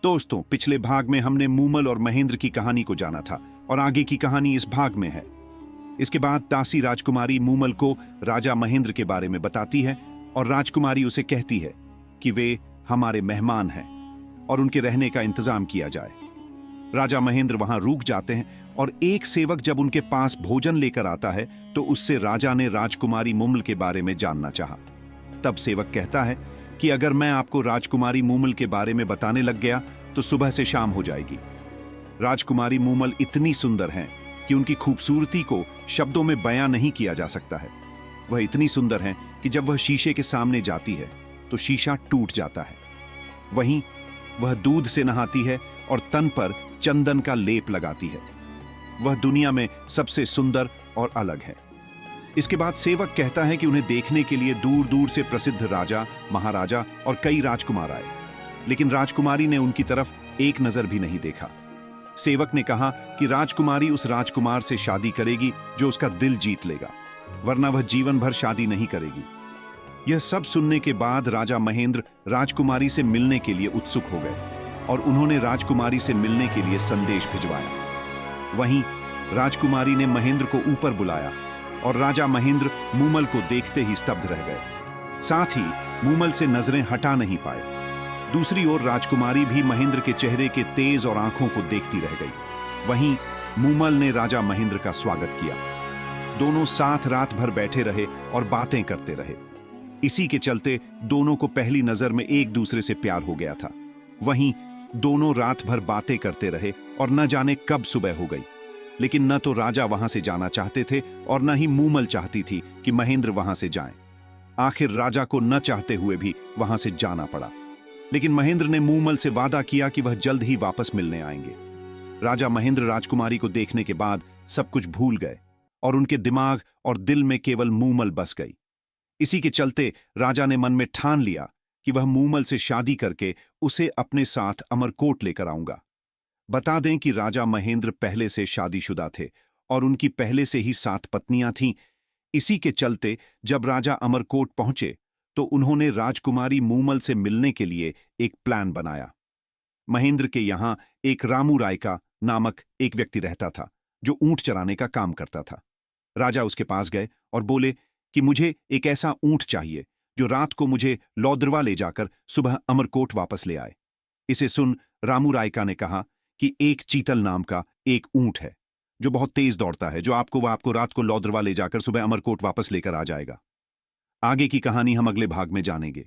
दोस्तों, पिछले भाग में हमने मूमल और महेंद्र की कहानी को जाना था और आगे की कहानी इस भाग में है। इसके बाद दासी राजकुमारी मूमल को राजा महेंद्र के बारे में बताती है और राजकुमारी उसे कहती है कि वे हमारे मेहमान हैं और उनके रहने का इंतजाम किया जाए। राजा महेंद्र वहां रुक जाते हैं और एक सेवक जब उनके पास भोजन लेकर आता है तो उससे राजा ने राजकुमारी मूमल के बारे में जानना चाहा। तब सेवक कहता है कि अगर मैं आपको राजकुमारी मूमल के बारे में बताने लग गया तो सुबह से शाम हो जाएगी। राजकुमारी मूमल इतनी सुंदर हैं कि उनकी खूबसूरती को शब्दों में बयां नहीं किया जा सकता है। वह इतनी सुंदर हैं कि जब वह शीशे के सामने जाती है तो शीशा टूट जाता है। वहीं वह दूध से नहाती है और तन पर चंदन का लेप लगाती है। वह दुनिया में सबसे सुंदर और अलग है। इसके बाद सेवक कहता है कि उन्हें देखने के लिए दूर दूर से प्रसिद्ध राजा, महाराजा और कई राजकुमार आए, लेकिन राजकुमारी ने उनकी तरफ एक नजर भी नहीं देखा। सेवक ने कहा कि राजकुमारी उस राजकुमार से शादी करेगी जो उसका दिल जीत लेगा, वरना वह जीवन भर शादी नहीं करेगी। यह सब सुनने के बाद राजा महेंद्र राजकुमारी से मिलने के लिए उत्सुक हो गए और उन्होंने राजकुमारी से मिलने के लिए संदेश भिजवाया। वहीं राजकुमारी ने महेंद्र को ऊपर बुलाया और राजा महेंद्र मूमल को देखते ही स्तब्ध रह गए। साथ ही मूमल से नजरें हटा नहीं पाए। दूसरी ओर राजकुमारी भी महेंद्र के चेहरे के तेज और आंखों को देखती रह गई। वहीं मूमल ने राजा महेंद्र का स्वागत किया। दोनों साथ रात भर बैठे रहे और बातें करते रहे। इसी के चलते दोनों को पहली नजर में एक दूसरे से प्यार हो गया था। वहीं दोनों रात भर बातें करते रहे और न जाने कब सुबह हो गई, लेकिन न तो राजा वहां से जाना चाहते थे और न ही मूमल चाहती थी कि महेंद्र वहां से जाएं। आखिर राजा को न चाहते हुए भी वहां से जाना पड़ा, लेकिन महेंद्र ने मूमल से वादा किया कि वह जल्द ही वापस मिलने आएंगे। राजा महेंद्र राजकुमारी को देखने के बाद सब कुछ भूल गए और उनके दिमाग और दिल में केवल मूमल बस गई। इसी के चलते राजा ने मन में ठान लिया कि वह मूमल से शादी करके उसे अपने साथ अमरकोट लेकर आऊंगा। बता दें कि राजा महेंद्र पहले से शादीशुदा थे और उनकी पहले से ही 7 पत्नियां थीं। इसी के चलते जब राजा अमरकोट पहुंचे तो उन्होंने राजकुमारी मूमल से मिलने के लिए एक प्लान बनाया। महेंद्र के यहां एक रामू रायका नामक एक व्यक्ति रहता था जो ऊंट चराने का काम करता था। राजा उसके पास गए और बोले कि मुझे एक ऐसा ऊंट चाहिए जो रात को मुझे लौद्रवा ले जाकर सुबह अमरकोट वापस ले आए। इसे सुन रामू रायका ने कहा कि एक चीतल नाम का एक ऊंट है जो बहुत तेज दौड़ता है, जो आपको रात को लौद्रवा ले जाकर सुबह अमरकोट वापस लेकर आ जाएगा। आगे की कहानी हम अगले भाग में जानेंगे।